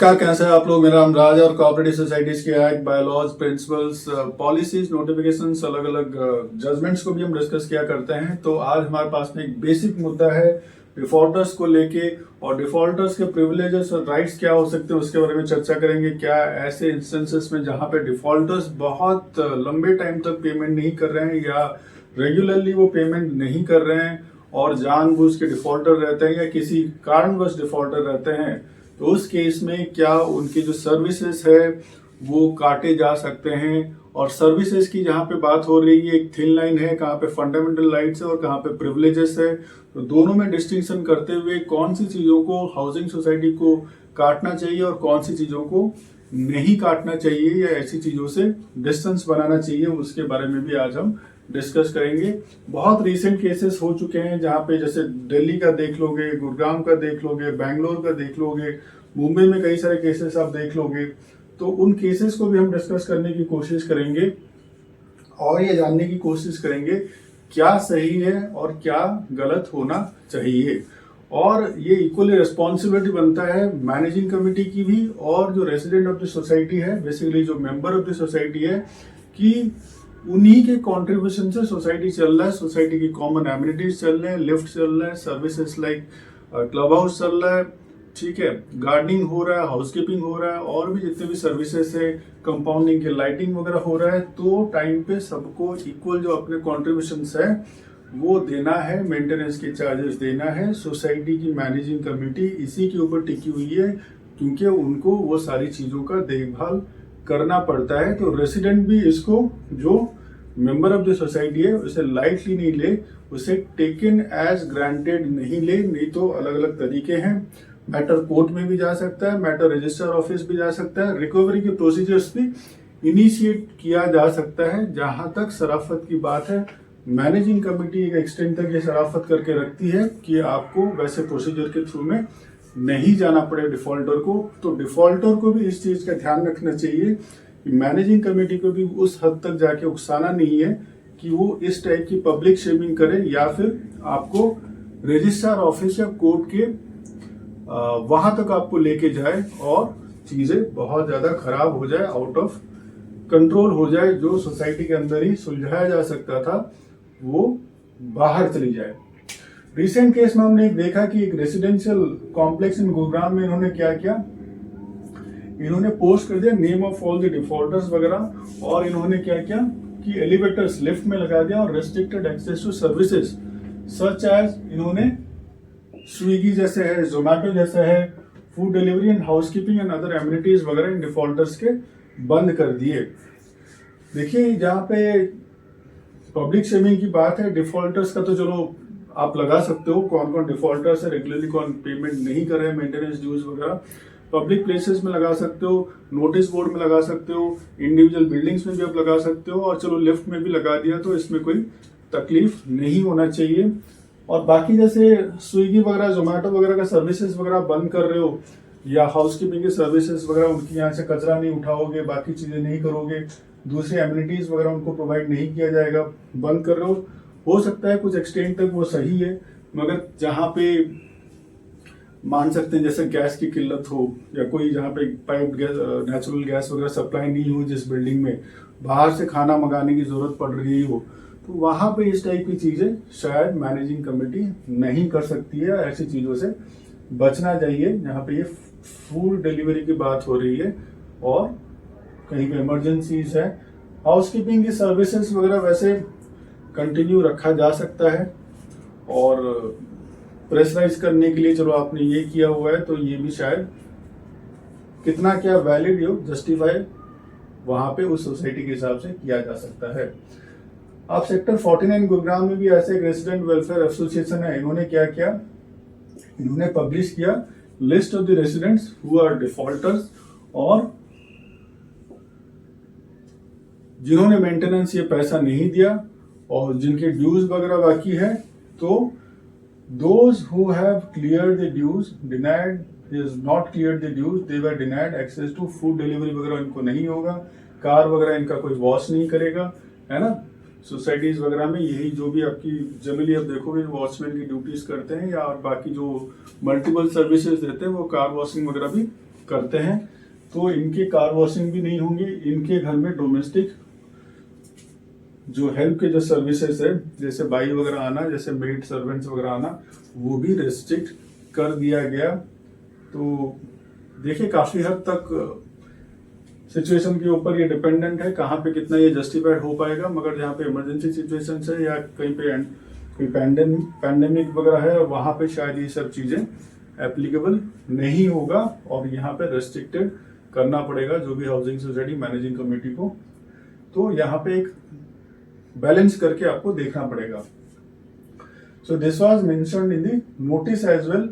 नमस्कार, कैसे हैं आप लोग। मेरा नाम राज और कोऑपरेटिव सोसाइटीज के act, bylaws, principles, policies, notifications, अलग अलग जजमेंट्स को भी हम डिस्कस किया करते हैं। तो आज हमारे पास में एक बेसिक मुद्दा है डिफॉल्टर्स को लेके, और डिफॉल्टर्स के प्रिविलेजेस और राइट्स क्या हो सकते हैं उसके बारे में चर्चा करेंगे। क्या ऐसे इंस्टेंसेस में जहां पे डिफॉल्टर्स बहुत लंबे टाइम तक पेमेंट नहीं कर रहे हैं या रेगुलरली वो पेमेंट नहीं कर रहे हैं और जानबूझ के डिफॉल्टर रहते हैं या किसी कारणवश डिफॉल्टर रहते हैं, तो उस केस में क्या उनकी जो सर्विसेज है वो काटे जा सकते हैं। और सर्विसेज की जहां पे बात हो रही है, एक थिन लाइन है, कहाँ पे फंडामेंटल राइट्स है और कहाँ पे प्रिविलेजेस है। तो दोनों में डिस्टिंक्शन करते हुए कौन सी चीजों को हाउसिंग सोसाइटी को काटना चाहिए और कौन सी चीजों को नहीं काटना चाहिए या ऐसी चीजों से डिस्टेंस बनाना चाहिए, उसके बारे में भी आज हम डिस्कस करेंगे। बहुत रीसेंट केसेस हो चुके हैं जहां पे जैसे दिल्ली का देख लोगे, गुड़गांव का देख लोगे, बैंगलोर का देख लोगे, मुंबई में कई सारे केसेस आप देख लोगे। तो उन केसेस को भी हम डिस्कस करने की कोशिश करेंगे और ये जानने की कोशिश करेंगे क्या सही है और क्या गलत होना चाहिए। और ये इक्वली रिस्पॉन्सिबिलिटी बनता है मैनेजिंग कमेटी की भी और जो रेसिडेंट ऑफ द सोसाइटी है, बेसिकली जो मेंबर ऑफ द सोसाइटी है, कि उन्हीं के कंट्रीब्यूशन से सोसाइटी चल रहा है। सोसाइटी की कॉमन एमिनिटीज चल रहे हैं, लिफ्ट चल रहा है, सर्विसेज लाइक क्लब हाउस चल रहा है, ठीक है, गार्डनिंग हो रहा है, हाउसकीपिंग हो रहा है और भी जितने भी सर्विसेज है, कंपाउंडिंग के लाइटिंग वगैरह हो रहा है। तो टाइम पे सबको इक्वल जो अपने कॉन्ट्रीब्यूशन है वो देना है, मेंटेनेंस के चार्जेस देना है। सोसाइटी की मैनेजिंग कमेटी इसी के ऊपर टिकी हुई है क्योंकि उनको वो सारी चीजों का देखभाल करना पड़ता है। तो रेसिडेंट भी इसको, जो मेंबर ऑफ द सोसाइटी है, उसे लाइटली नहीं ले, उसे टेकन एज ग्रांटेड नहीं ले। नहीं तो अलग अलग तरीके हैं, मैटर कोर्ट में भी जा सकता है, मैटर रजिस्टर ऑफिस भी जा सकता है, रिकवरी के प्रोसीजर्स भी इनिशिएट किया जा सकता है। जहां तक शराफत की बात है, मैनेजिंग कमेटी एक एक्सटेंड तक ये शराफत करके रखती है कि आपको वैसे प्रोसीजर के थ्रू में नहीं जाना पड़े डिफॉल्टर को। तो डिफॉल्टर को भी इस चीज का ध्यान रखना चाहिए कि मैनेजिंग कमेटी को भी उस हद तक जाके उकसाना नहीं है कि वो इस टाइप की पब्लिक शेमिंग करे या फिर आपको रजिस्ट्रार ऑफिस या कोर्ट के वहां तक आपको लेके जाए और चीजें बहुत ज्यादा खराब हो जाए, आउट ऑफ कंट्रोल हो जाए। जो सोसाइटी के अंदर ही सुलझाया जा सकता था वो बाहर चली जाए। रिसेंट केस में हमने देखा कि एक रेसिडेंशियल कॉम्प्लेक्स इन गुरुग्राम में इन्होंने क्या किया, इन्होंने पोस्ट कर दिया name of all the defaulters वगैरह, और इन्होंने क्या किया कि एलिवेटर्स लिफ्ट में लगा दिया और restricted access to services such as, इन्होंने स्विगी जैसे है, जोमेटो जैसा है, food delivery and housekeeping and other amenities वगैरह इन डिफॉल्टर्स के बंद कर दिए। देखिए, जहां पे पब्लिक शेमिंग की बात है, डिफॉल्टर्स का तो चलो आप लगा सकते हो कौन कौन डिफॉल्टर्स है, रेगुलरली कौन पेमेंट नहीं कर रहे हैं, मेंटेनेंस ड्यूज वगैरह। पब्लिक प्लेसेस में लगा सकते हो, नोटिस बोर्ड में लगा सकते हो, इंडिविजुअल बिल्डिंग्स में भी आप लगा सकते हो, और चलो लिफ्ट में भी लगा दिया तो इसमें कोई तकलीफ नहीं होना चाहिए। और बाकी जैसे स्विगी वगैरह, जोमेटो वगैरह का सर्विसेज वगैरह बंद कर रहे हो या हाउसकीपिंग के सर्विसेज वगैरह, उनकी यहाँ से कचरा नहीं उठाओगे, बाकी चीजें नहीं करोगे, दूसरी एमिनिटीज वगैरह उनको प्रोवाइड नहीं किया जाएगा, बंद कर रहे हो सकता है कुछ एक्सटेंट तक वो सही है। मगर जहां पे मान सकते हैं जैसे गैस की किल्लत हो या कोई जहां पे पाइप गैस, नेचुरल गैस वगैरह सप्लाई नहीं हो, जिस बिल्डिंग में बाहर से खाना मंगाने की जरूरत पड़ रही हो, तो वहां पे इस टाइप की चीजें शायद मैनेजिंग कमेटी नहीं कर सकती है। ऐसी चीजों से बचना चाहिए जहां पे ये फूड डिलीवरी की बात हो रही है और कहीं पे इमरजेंसीज है। हाउसकीपिंग की सर्विसेज वगैरह वैसे कंटिन्यू रखा जा सकता है, और प्रेशराइज करने के लिए चलो आपने ये किया हुआ है तो ये भी शायद कितना क्या वैलिड हो, जस्टिफाई वहां पे उस सोसाइटी के हिसाब से किया जा सकता है। आप सेक्टर 49 गुरुग्राम में भी ऐसे एक रेसिडेंट वेलफेयर एसोसिएशन है, इन्होंने क्या किया, इन्होंने पब्लिश किया list of the residents who are defaulters और जिन्होंने मेंटेनेंस ये पैसा नहीं दिया और जिनके ड्यूज वगैरह बाकी है। तो those who have cleared the dues denied is not cleared the dues, they were denied access to food delivery वगैरह, इनको नहीं होगा, कार वगैरह इनका कोई वॉश नहीं करेगा, है ना। सोसाइटीज वगैरह में यही जो भी आपकी जनरली आप देखोगे वॉचमैन की ड्यूटीज करते हैं या बाकी जो मल्टीपल सर्विसेज देते हैं वो कार वॉशिंग वगैरह भी करते हैं तो इनके कार वॉशिंग भी नहीं होंगी, इनके घर में डोमेस्टिक जो हेल्प के जो सर्विसेज है जैसे बाई वगैरह आना, जैसे मेड सर्वेंट्स वगैरह आना, वो भी रेस्ट्रिक्ट कर दिया गया। तो देखिए काफी हद तक सिचुएशन के ऊपर ये डिपेंडेंट है कहाँ पे कितना ये जस्टिफाइड हो पाएगा, मगर जहाँ पे इमरजेंसी सिचुएशन है या कहीं पे कोई पैंडेमिक वगैरह है वहां पे शायद ये सब चीजें एप्लीकेबल नहीं होगा और यहाँ पे रेस्ट्रिक्टेड करना पड़ेगा जो भी हाउसिंग सोसाइटी मैनेजिंग कमेटी को। तो यहाँ पे एक बैलेंस करके आपको देखना पड़ेगा। So this was mentioned in the notice as well,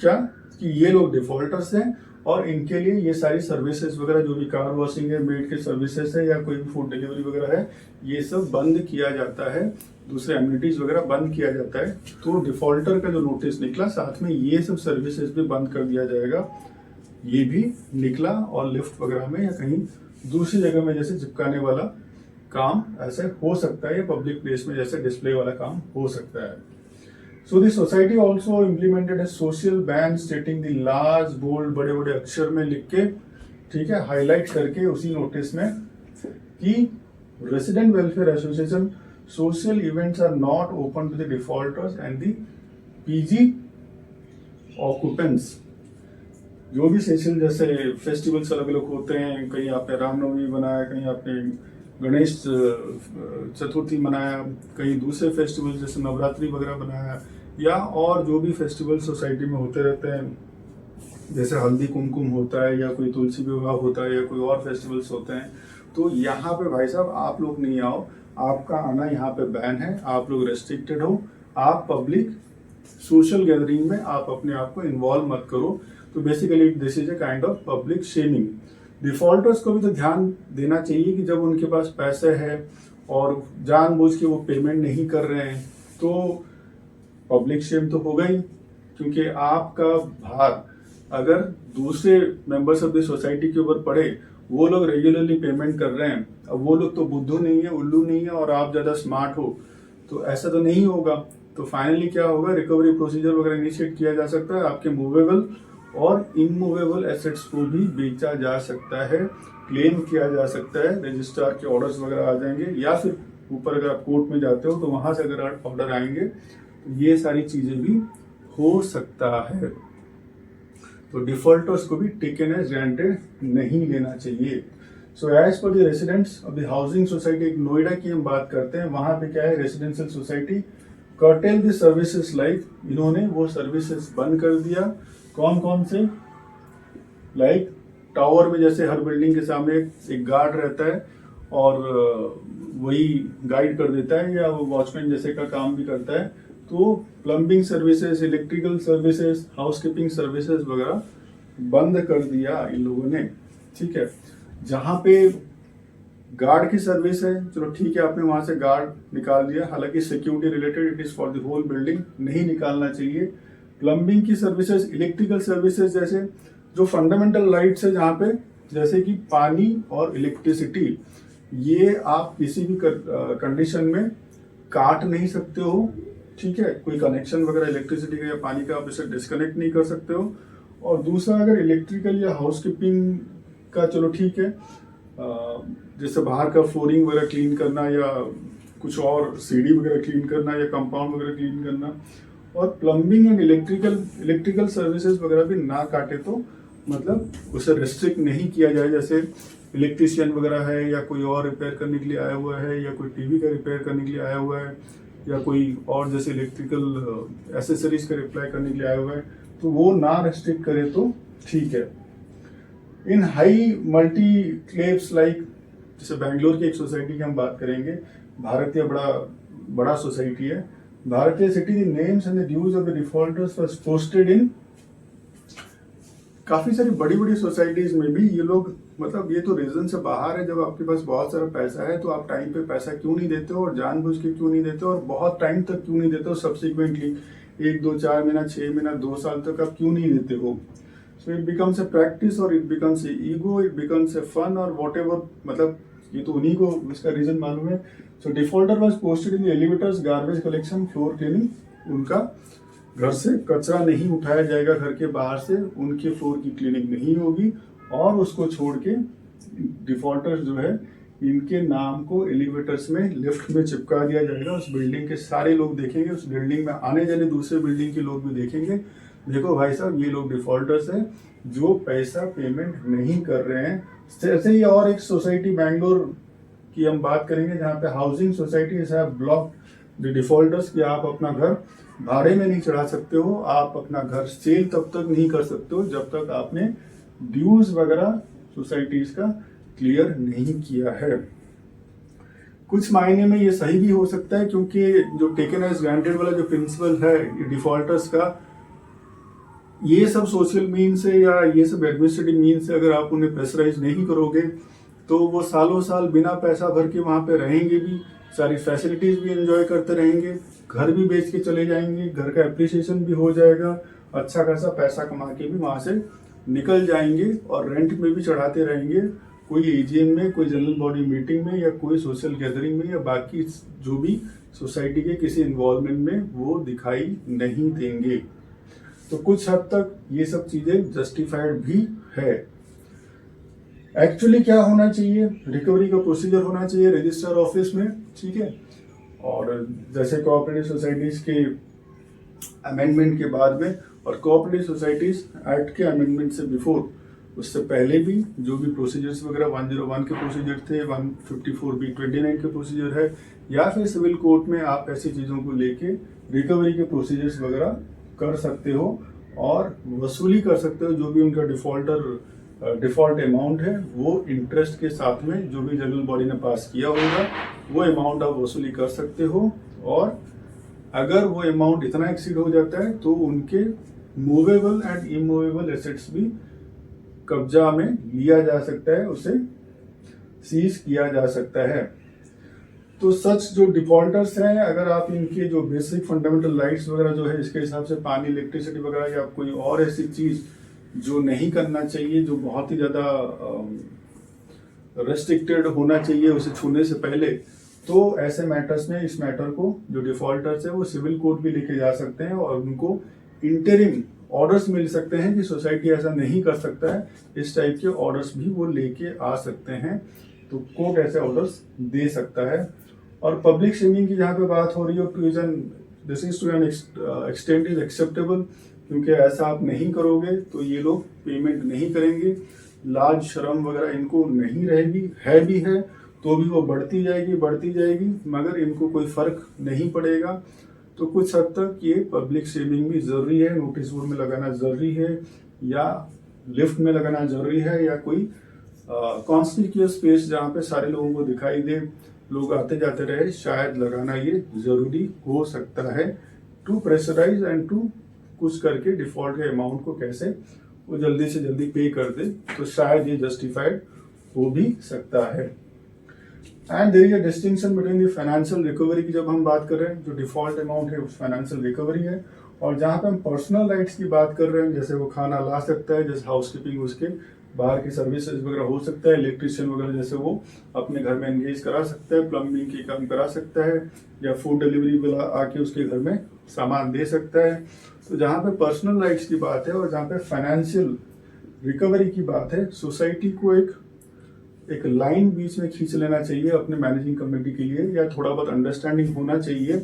क्या कि ये लोग डिफॉल्टर्स हैं और इनके लिए ये सारी सर्विसेज वगैरह जो भी कार वॉशिंग है, मेड के सर्विसेज है या कोई भी फूड डिलीवरी वगैरह है, ये सब बंद किया जाता है, दूसरे एमिनिटीज वगैरह बंद किया जाता है। तो डिफॉल्टर का जो नोटिस निकला साथ में ये सब सर्विसेज भी बंद कर दिया जाएगा, ये भी निकला। और लिफ्ट वगैरह में या कहीं दूसरी जगह में जैसे चिपकाने वाला काम ऐसे हो सकता है या पब्लिक प्लेस में जैसे डिस्प्ले वाला काम हो सकता है। So the society also implemented a social ban stating the large bold, बड़े बड़े अक्षर में लिख के, ठीक है, हाईलाइट करके उसी नोटिस में कि resident welfare association social events are not open to the defaulters and the PG occupants. जो भी सोशल जैसे फेस्टिवल्स अलग अलग होते हैं, कहीं आपने रामनवमी बनाया, कहीं आपने गणेश चतुर्थी मनाया, कहीं दूसरे फेस्टिवल जैसे नवरात्रि वगैरह बनाया, या और जो भी फेस्टिवल सोसाइटी में होते रहते हैं जैसे हल्दी कुमकुम होता है या कोई तुलसी विवाह होता है या कोई और फेस्टिवल्स होते हैं, तो यहाँ पे भाई साहब आप लोग नहीं आओ, आपका आना यहाँ पे बैन है, आप लोग रेस्ट्रिक्टेड हो, आप पब्लिक सोशल गैदरिंग में आप अपने आप को इन्वॉल्व मत करो। तो basically this is a kind of public shaming. Defaulters को भी तो ध्यान देना चाहिए कि जब उनके पास पैसे है और जानबूझ के वो पेमेंट नहीं कर रहे हैं तो पब्लिक शेम तो होगा ही, क्योंकि आपका भार अगर दूसरे मेंबर्स ऑफ द सोसाइटी के ऊपर पड़े, वो लोग रेगुलरली पेमेंट कर रहे हैं, अब वो लोग तो बुद्धू नहीं है, उल्लू नहीं है और आप ज्यादा स्मार्ट हो, तो ऐसा तो नहीं होगा। तो फाइनली क्या होगा, रिकवरी प्रोसीजर वगैरह इनिशिएट किया जा सकता है, आपके मूवेबल और इमूवेबल एसेट्स को भी बेचा जा सकता है, क्लेम किया जा सकता है, रजिस्ट्रार के ऑर्डर्स वगैरह आ जाएंगे, या फिर ऊपर अगर आप कोर्ट में जाते हो तो वहां से अगर ऑर्डर आएंगे तो ये सारी चीजें भी हो सकता है। तो डिफॉल्टर्स को भी टेकन एज ग्रांटेड नहीं लेना चाहिए। So as per the residents of the housing society, एक नोएडा की हम बात करते हैं, वहां पे क्या है, residential society cartel the services, like इन्होंने वो सर्विसेज बंद कर दिया। कौन कौन से, लाइक टावर में जैसे हर बिल्डिंग के सामने एक गार्ड रहता है और वही गाइड कर देता है, या वो वॉचमैन जैसे का काम भी करता है। तो plumbing services, electrical services, housekeeping services वगैरह बंद कर दिया इन लोगों ने, ठीक है। जहां पे गार्ड की सर्विस है, चलो ठीक है, आपने वहां से गार्ड निकाल दिया, हालांकि security related it is for the whole building, नहीं निकालना चाहिए। प्लम्बिंग की सर्विसेज, इलेक्ट्रिकल सर्विसेज जैसे जो फंडामेंटल राइट्स है जहाँ पे जैसे कि पानी और इलेक्ट्रिसिटी, ये आप किसी भी कंडीशन में काट नहीं सकते हो, ठीक है। कोई कनेक्शन वगैरह इलेक्ट्रिसिटी का या पानी का आप इसे डिस्कनेक्ट नहीं कर सकते हो। और दूसरा अगर इलेक्ट्रिकल या हाउसकीपिंग का, चलो ठीक है, जैसे बाहर का फ्लोरिंग वगैरह क्लीन करना या कुछ और सीढ़ी वगैरह क्लीन करना या कंपाउंड वगैरह क्लीन करना, और प्लम्बिंग एंड इलेक्ट्रिकल सर्विसेज वगैरह भी ना काटे तो मतलब उसे रेस्ट्रिक्ट नहीं किया जाए। जैसे इलेक्ट्रिशियन वगैरह है या कोई और रिपेयर करने के लिए आया हुआ है, या कोई टीवी का रिपेयर करने के लिए आया हुआ है, या कोई और जैसे इलेक्ट्रिकल एसेसरीज का रिप्लाई करने के लिए आया हुआ है, तो वो ना रेस्ट्रिक्ट करे तो ठीक है। इन हाई मल्टी क्लेव्स, लाइक जैसे बैंगलोर की एक सोसाइटी की हम बात करेंगे, भारतीय बड़ा सोसाइटी है, Bhartiya city, the names and the dues of the defaulters was posted in. काफी सारी बड़ी बड़ी सोसाइटीज में भी ये लोग, मतलब ये तो रीजन से बाहर है, जब आपके पास बहुत सारा पैसा है तो आप टाइम पे पैसा क्यों नहीं देते हो, और जानबूझ के क्यों नहीं देते हो, और बहुत टाइम तक क्यों नहीं देते हो, सब्सिक्वेंटली 1, 2, 4 महीना, 6 महीना, 2 साल तक आप क्यों नहीं देते हो। So it becomes a practice और it becomes a ego, it becomes a fun और वॉट एवर, मतलब ये तो उन्हीं को इसका रीजन मालूम है। So defaulter was posted in the elevators, garbage collection, floor cleaning, उनका घर से कचरा नहीं उठाया जाएगा, घर के बाहर से उनके फ्लोर की क्लीनिंग नहीं होगी, और उसको छोड़ के डिफॉल्टर्स जो है इनके नाम को एलिवेटर्स में, लिफ्ट में चिपका दिया जाएगा। उस बिल्डिंग के सारे लोग देखेंगे, उस बिल्डिंग में आने जाने दूसरे बिल्डिंग के लोग भी देखेंगे, देखो भाई साहब ये लोग डिफॉल्टर्स हैं जो पैसा पेमेंट नहीं कर रहे हैं। ऐसे ही और एक सोसाइटी बैंगलोर की हम बात करेंगे जहाँ पे हाउसिंग सोसाइटी है ब्लॉक द डिफॉल्टर्स कि आप अपना घर भाड़े में नहीं चढ़ा सकते हो, आप अपना घर सेल तब तक नहीं कर सकते हो जब तक आपने ड्यूज वगैरह सोसाइटीज का क्लियर नहीं किया है। कुछ मायने में ये सही भी हो सकता है क्योंकि जो टेकन एज ग्रांटेड वाला जो प्रिंसिपल है डिफॉल्टर्स का, ये सब सोशल मीन से या ये सब एडमिनिस्ट्रेटिव मीन से अगर आप उन्हें प्रेशराइज नहीं करोगे तो वो सालों साल बिना पैसा भर के वहां पे रहेंगे भी, सारी फैसिलिटीज भी एंजॉय करते रहेंगे, घर भी बेच के चले जाएंगे, घर का एप्रिसिएशन भी हो जाएगा, अच्छा खासा पैसा कमा के भी वहां से निकल जाएंगे और रेंट में भी चढ़ाते रहेंगे। कोई एजीएम में, कोई जनरल बॉडी मीटिंग में या कोई सोशल गैदरिंग में या बाकी जो भी सोसाइटी के किसी इन्वॉल्वमेंट में वो दिखाई नहीं देंगे। तो कुछ हद तक ये सब चीजें जस्टिफाइड भी है। एक्चुअली क्या होना चाहिए, रिकवरी का प्रोसीजर होना चाहिए रजिस्टर ऑफिस में, ठीक है। और जैसे कोऑपरेटिव सोसाइटीज के अमेंडमेंट के बाद में और कोऑपरेटिव सोसाइटीज एक्ट के अमेंडमेंट से बिफोर, उससे पहले भी जो भी प्रोसीजर्स वगैरह 101 के प्रोसीजर थे, 154B29 के प्रोसीजर है, या फिर सिविल कोर्ट में आप ऐसी चीजों को लेके रिकवरी के प्रोसीजर्स वगैरह कर सकते हो और वसूली कर सकते हो। जो भी उनका डिफॉल्ट अमाउंट है वो इंटरेस्ट के साथ में जो भी जनरल बॉडी ने पास किया होगा वो अमाउंट आप वसूली कर सकते हो। और अगर वो अमाउंट इतना एक्सीड हो जाता है तो उनके मूवेबल एंड इमूवेबल एसेट्स भी कब्जा में लिया जा सकता है, उसे सीज किया जा सकता है। तो सच जो डिफॉल्टर्स हैं, अगर आप इनके जो बेसिक फंडामेंटल राइट्स वगैरह जो है इसके हिसाब से पानी, इलेक्ट्रिसिटी वगैरह या कोई और ऐसी चीज जो नहीं करना चाहिए, जो बहुत ही ज्यादा रेस्ट्रिक्टेड होना चाहिए उसे छूने से पहले, तो ऐसे मैटर्स में इस मैटर को जो डिफॉल्टर्स है वो सिविल कोर्ट भी लेके जा सकते हैं और उनको इंटरिम ऑर्डर्स मिल सकते हैं कि सोसाइटी ऐसा नहीं कर सकता है, इस टाइप के ऑर्डर्स भी वो लेके आ सकते हैं। तो कोर्ट ऐसे ऑर्डर्स दे सकता है। और पब्लिक शेमिंग की जहाँ पे बात हो रही है, this is to an extent is acceptable, क्योंकि ऐसा आप नहीं करोगे तो ये लोग पेमेंट नहीं करेंगे, लाज शर्म वगैरह इनको नहीं रहेगी, है भी है तो भी वो बढ़ती जाएगी, मगर इनको कोई फर्क नहीं पड़ेगा। तो कुछ हद तक ये पब्लिक शेमिंग भी जरूरी है, नोटिस बोर्ड में लगाना जरूरी है या लिफ्ट में लगाना जरूरी है या कोई कॉन्स्पिक्यूअस स्पेस जहाँ पे सारे लोगों को दिखाई दे, लोग आते जाते रहे, शायद लगाना ये जरूरी हो सकता है टू प्रेशराइज एंड टू कुछ करके डिफॉल्ट के अमाउंट को कैसे वो जल्दी से जल्दी पे कर दे, तो शायद ये जस्टिफाइड हो भी सकता है। And there is a distinction between the financial recovery की जब हम बात कर रहे हैं, जो डिफॉल्ट अमाउंट है उस फाइनेंशियल रिकवरी है, और जहां पे हम पर्सनल राइट्स की बात कर रहे हैं, जैसे वो खाना ला सकता है, जैसे हाउसकीपिंग, उसके बाहर की सर्विसेज वगैरह हो सकता है, इलेक्ट्रिशियन वगैरह जैसे वो अपने घर में एंगेज करा सकता है, प्लम्बिंग की काम करा सकता है, या फूड डिलीवरी वाला आके उसके घर में सामान दे सकता है। तो जहाँ पे पर्सनल राइट्स की बात है और जहाँ पे फाइनेंशियल रिकवरी की बात है, सोसाइटी को एक लाइन बीच में खींच लेना चाहिए अपने मैनेजिंग कमेटी के लिए, या थोड़ा बहुत अंडरस्टैंडिंग होना चाहिए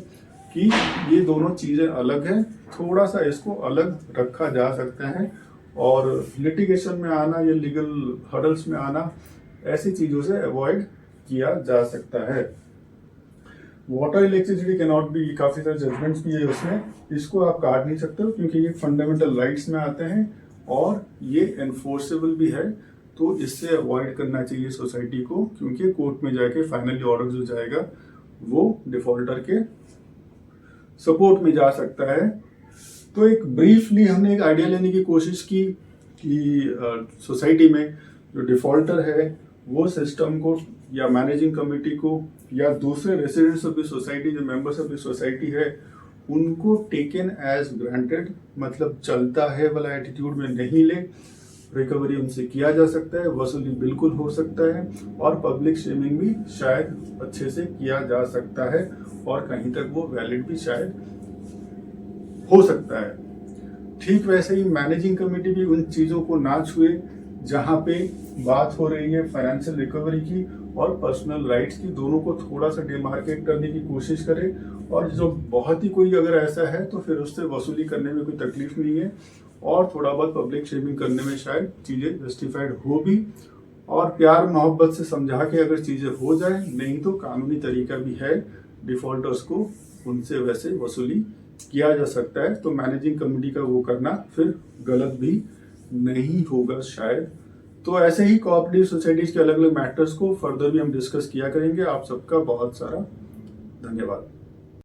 कि ये दोनों चीजें अलग हैं, थोड़ा सा इसको अलग रखा जा सकता है। और लिटिगेशन में आना या लीगल हर्डल्स में आना, ऐसी चीजों से अवॉइड किया जा सकता है। Water electricity can not be, काफी सारे जजमेंट्स भी है उसमें, इसको आप काट नहीं सकते हो क्योंकि ये फंडामेंटल राइट्स में आते हैं और ये एनफोर्सेबल भी है। तो इससे अवॉइड करना चाहिए सोसाइटी को, क्योंकि कोर्ट में जाके फाइनली ऑर्डर जो जाएगा वो डिफॉल्टर के सपोर्ट में जा सकता है। तो एक ब्रीफली हमने एक आइडिया लेने की कोशिश की कि सोसाइटी में जो डिफॉल्टर है वो सिस्टम को या मैनेजिंग कमेटी को या दूसरे रेसिडेंट्स ऑफ द सोसाइटी, जो मेंबर्स ऑफ द सोसाइटी है, उनको टेकन एज ग्रांटेड, मतलब चलता है वाला एटीट्यूड में नहीं ले। रिकवरी उनसे किया जा सकता है, वसूली बिल्कुल हो सकता है, और पब्लिक शेमिंग भी शायद अच्छे से किया जा सकता है, और कहीं तक वो वैलिड भी शायद हो सकता है। ठीक वैसे ही मैनेजिंग कमेटी भी उन चीजों को ना छुए जहां पे बात हो रही है फाइनेंशियल रिकवरी की और पर्सनल राइट्स की, दोनों को थोड़ा सा डिमार्केट करने की कोशिश करे। और जो बहुत ही कोई अगर ऐसा है तो फिर उससे वसूली करने में कोई तकलीफ नहीं है, और थोड़ा बहुत पब्लिक शेमिंग करने में शायद चीजें जस्टिफाइड हो भी, और प्यार मोहब्बत से समझा के अगर चीजें हो जाए, नहीं तो कानूनी तरीका भी है, डिफॉल्टर्स को उनसे वैसे वसूली किया जा सकता है। तो मैनेजिंग कमेटी का वो करना फिर गलत भी नहीं होगा शायद। तो ऐसे ही कोऑपरेटिव सोसाइटीज के अलग अलग मैटर्स को फर्दर भी हम डिस्कस किया करेंगे। आप सबका बहुत सारा धन्यवाद।